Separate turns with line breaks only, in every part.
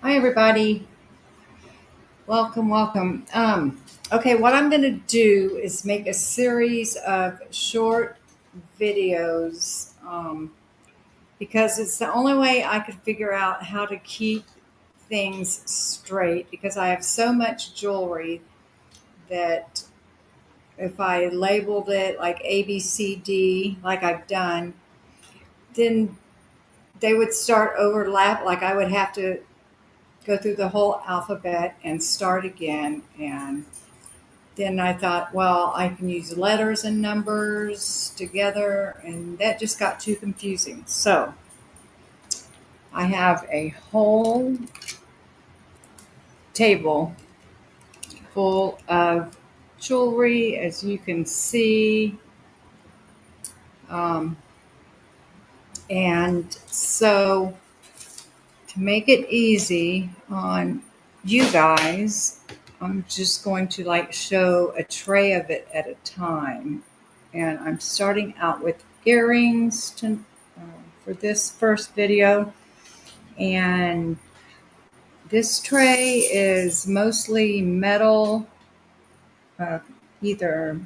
Hi, everybody. Welcome, welcome. Okay, what I'm going to do is make a series of short videos because it's the only way I could figure out how to keep things straight because I have so much jewelry that if I labeled it like A, B, C, D, like I've done, then they would start overlap. Like I would have to go through the whole alphabet and start again. And then I thought, well, I can use letters and numbers together, and that just got too confusing. So I have a whole table full of jewelry, as you can see. Um, and so to make it easy on you guys, I'm just going to like show a tray of it at a time. And I'm starting out with earrings for this first video. And this tray is mostly metal, uh, either,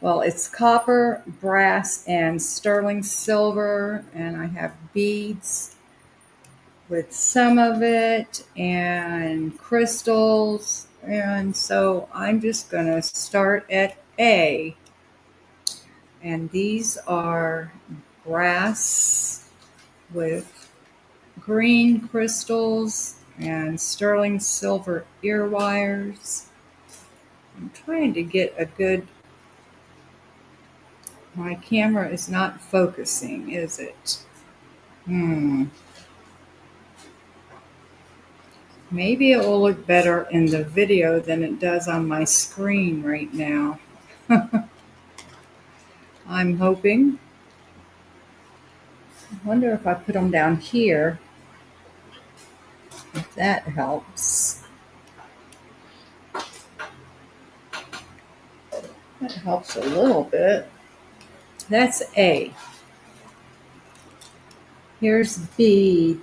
well, it's copper, brass, and sterling silver. And I have beads with some of it and crystals. And so I'm just going to start at A. And these are brass with green crystals and sterling silver ear wires. I'm trying to get a good, my camera is not focusing, is it? Maybe it will look better in the video than it does on my screen right now. I'm hoping. I wonder if I put them down here, if that helps. That helps a little bit. That's A. Here's B.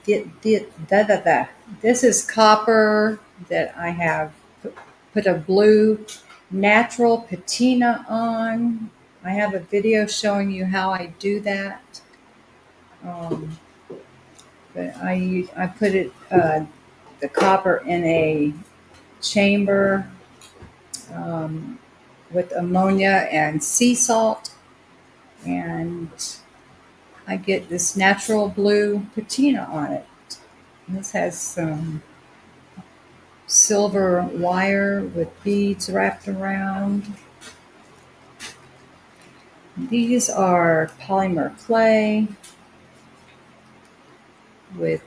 This is copper that I have put a blue natural patina on. I have a video showing you how I do that. But I put it the copper in a chamber with ammonia and sea salt, and I get this natural blue patina on it. And this has some silver wire with beads wrapped around. These are polymer clay with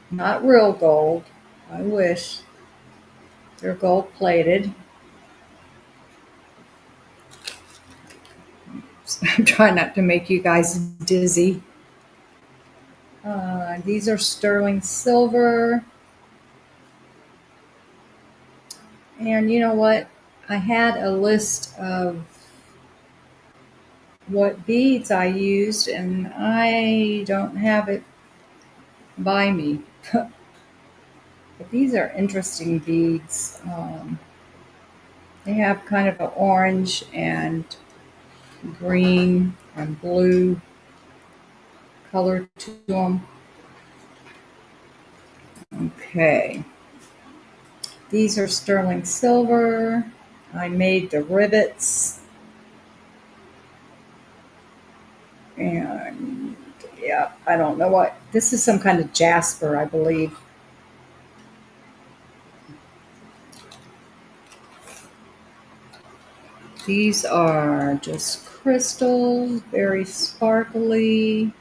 not real gold. I wish. They're gold plated. I'm trying not to make you guys dizzy. These are sterling silver. And you know what? I had a list of what beads I used, and I don't have it by me. But these are interesting beads. They have kind of an orange and green and blue color to them. Okay. These are sterling silver. I made the rivets. And yeah, I don't know what. This is some kind of jasper, I believe. These are just crystals, very sparkly.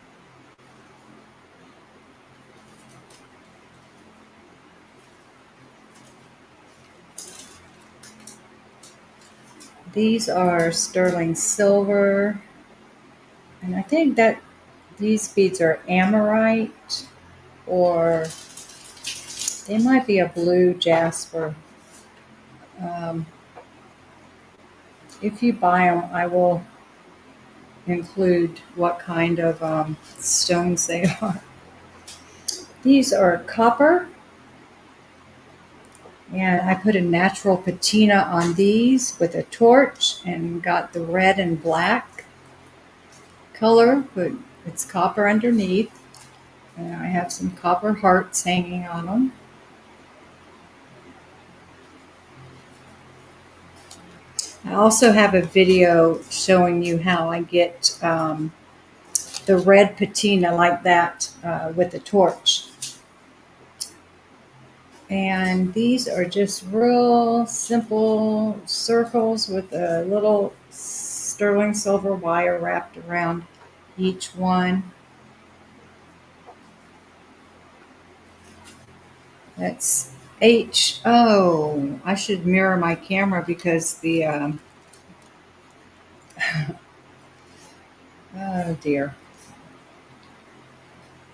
These are sterling silver. And I think that these beads are amorite, or they might be a blue jasper. If you buy them, I will include what kind of stones they are. These are copper, and I put a natural patina on these with a torch and got the red and black color, but it's copper underneath. And I have some copper hearts hanging on them. I also have a video showing you how I get the red patina like that with a torch. And these are just real simple circles with a little sterling silver wire wrapped around each one. That's H. Oh, I should mirror my camera because the, oh dear.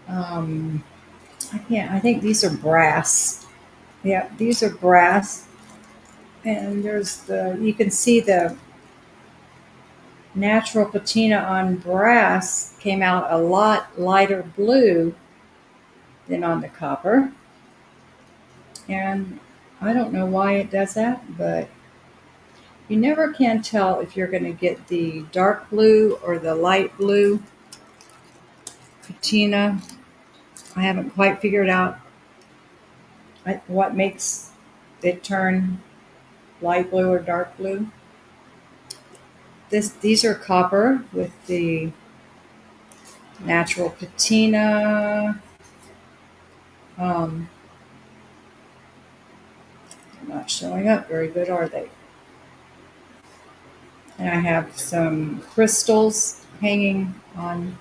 I can't, I think these are brass. Yeah, these are brass. And there's you can see the natural patina on brass came out a lot lighter blue than on the copper. And I don't know why it does that, but you never can tell if you're going to get the dark blue or the light blue patina. I haven't quite figured out what makes it turn light blue or dark blue. These are copper with the natural patina. Not showing up very good, are they? And I have some crystals hanging on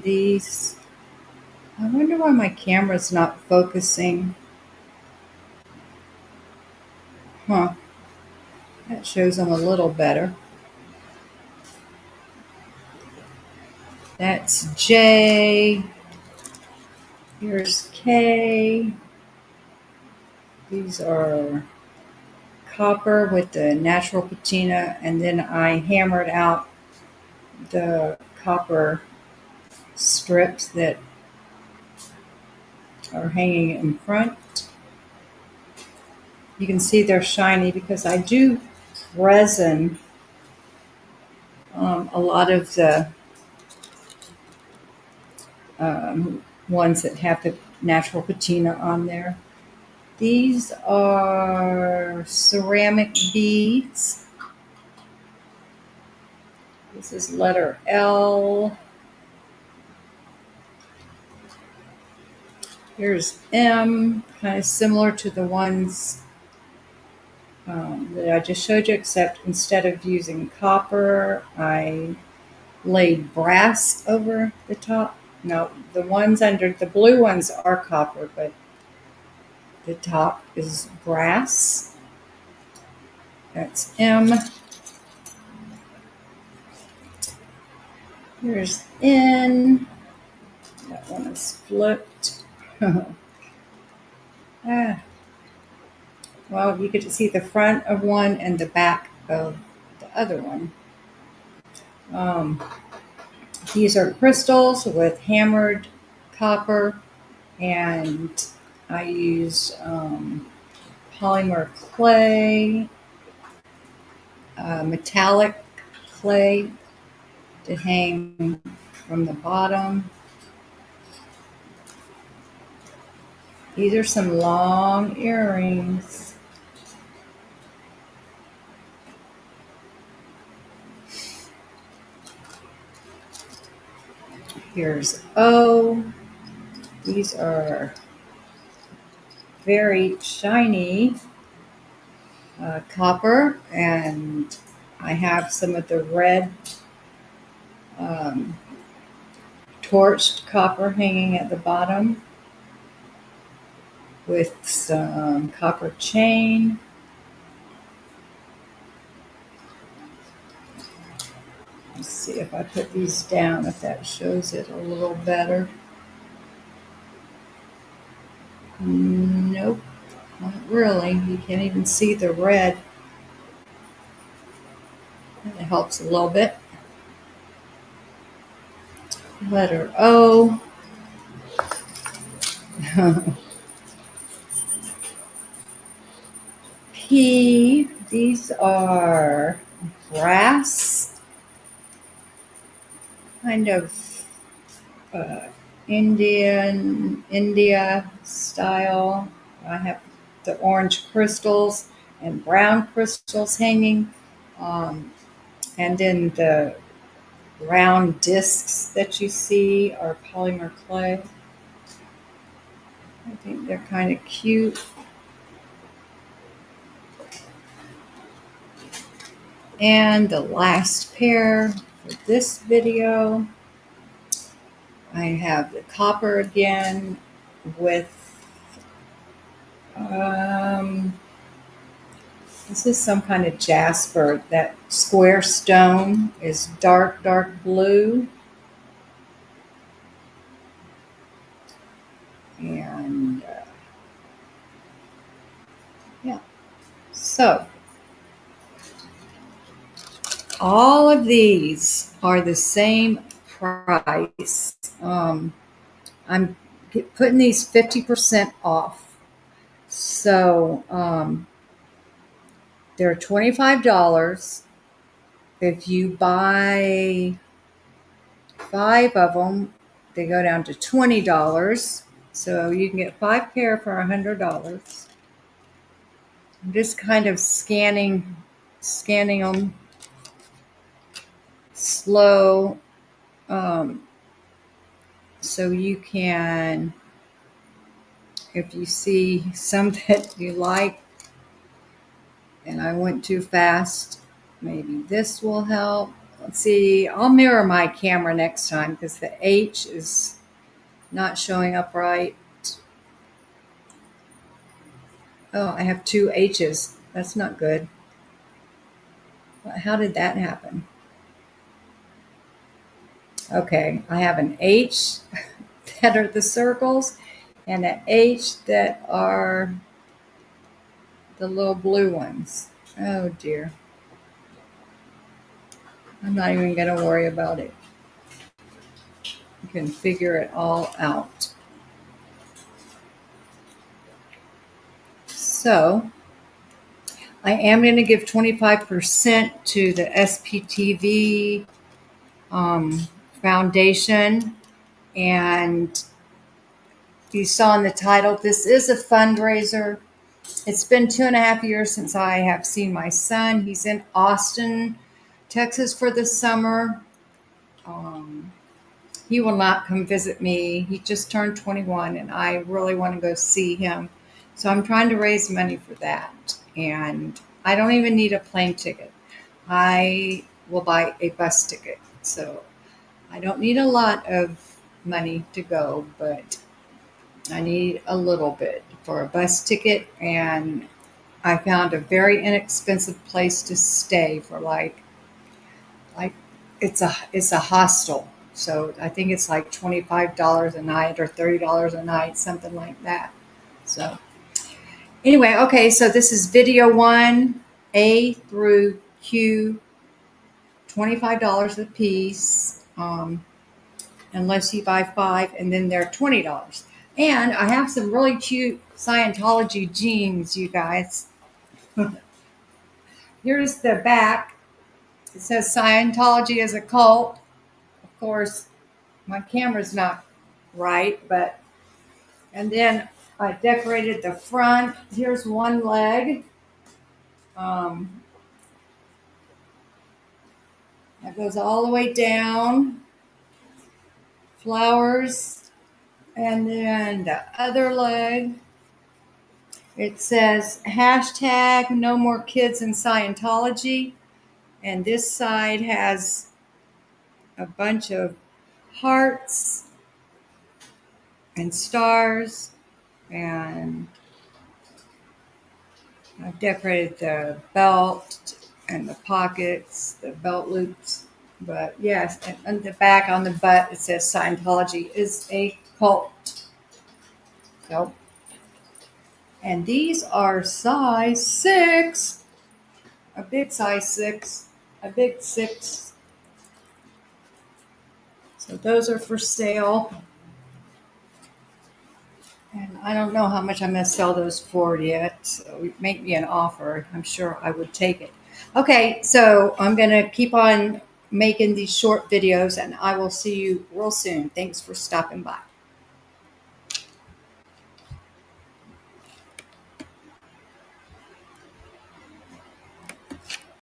these. I wonder why my camera's not focusing. Huh. That shows them a little better. That's J. Here's K. These are copper with the natural patina, and then I hammered out the copper strips that are hanging in front. You can see they're shiny because I do resin a lot of the ones that have the natural patina on there. These are ceramic beads. This is letter L. Here's M, kind of similar to the ones that I just showed you, except instead of using copper, I laid brass over the top. No, the ones under, the blue ones are copper, but the top is brass. That's M. Here's N. That one is flipped. Well, you get to see the front of one and the back of the other one. These are crystals with hammered copper, and I use polymer clay, metallic clay to hang from the bottom. These are some long earrings. Here's O. These are very shiny copper, and I have some of the red torched copper hanging at the bottom with some copper chain. Let's see if I put these down, if that shows it a little better. Nope, not really. You can't even see the red. That helps a little bit. Letter O. P. These are brass, kind of India style. I have the orange crystals and brown crystals hanging, um, and then the round discs that you see are polymer clay. I think they're kind of cute. And the last pair for this video, I have the copper again with, um, this is some kind of jasper. That square stone is dark, dark blue. And yeah, so all of these are the same price. I'm putting these 50% off. So they're $25. If you buy 5 of them, they go down to $20. So you can get 5 pair for $100. I'm just kind of scanning them slow, so you can, if you see some that you like and I went too fast, maybe this will help. Let's see, I'll mirror my camera next time because the H is not showing up right. Oh, I have 2 H's. That's not good. How did that happen? Okay, I have an H that are the circles and an H that are the little blue ones. Oh dear. I'm not even going to worry about it. You can figure it all out. So I am going to give 25% to the SPtv foundation. And you saw in the title, this is a fundraiser. It's been 2.5 years since I have seen my son. He's in Austin, Texas for the summer. He will not come visit me. He just turned 21 and I really want to go see him. So I'm trying to raise money for that. And I don't even need a plane ticket. I will buy a bus ticket. So I don't need a lot of money to go, but I need a little bit for a bus ticket. And I found a very inexpensive place to stay for like it's a hostel. So I think it's like $25 a night or $30 a night, something like that. So anyway, okay, so this is video 1, A through Q, $25 a piece, unless you buy 5, and then they're $20. And I have some really cute Scientology jeans, you guys. Here's the back. It says Scientology is a cult. Of course, my camera's not right, but, and then I decorated the front. Here's one leg. That goes all the way down. Flowers. And then the other leg. It says hashtag no more kids in Scientology. And this side has a bunch of hearts and stars. And I've decorated the belt and the pockets, the belt loops. But yes, and on the back on the butt, it says Scientology is a cult. So, and these are size 6, a big size 6, a big 6. So those are for sale. And I don't know how much I'm going to sell those for yet. So make me an offer. I'm sure I would take it. Okay, so I'm going to keep on making these short videos and I will see you real soon. Thanks for stopping by.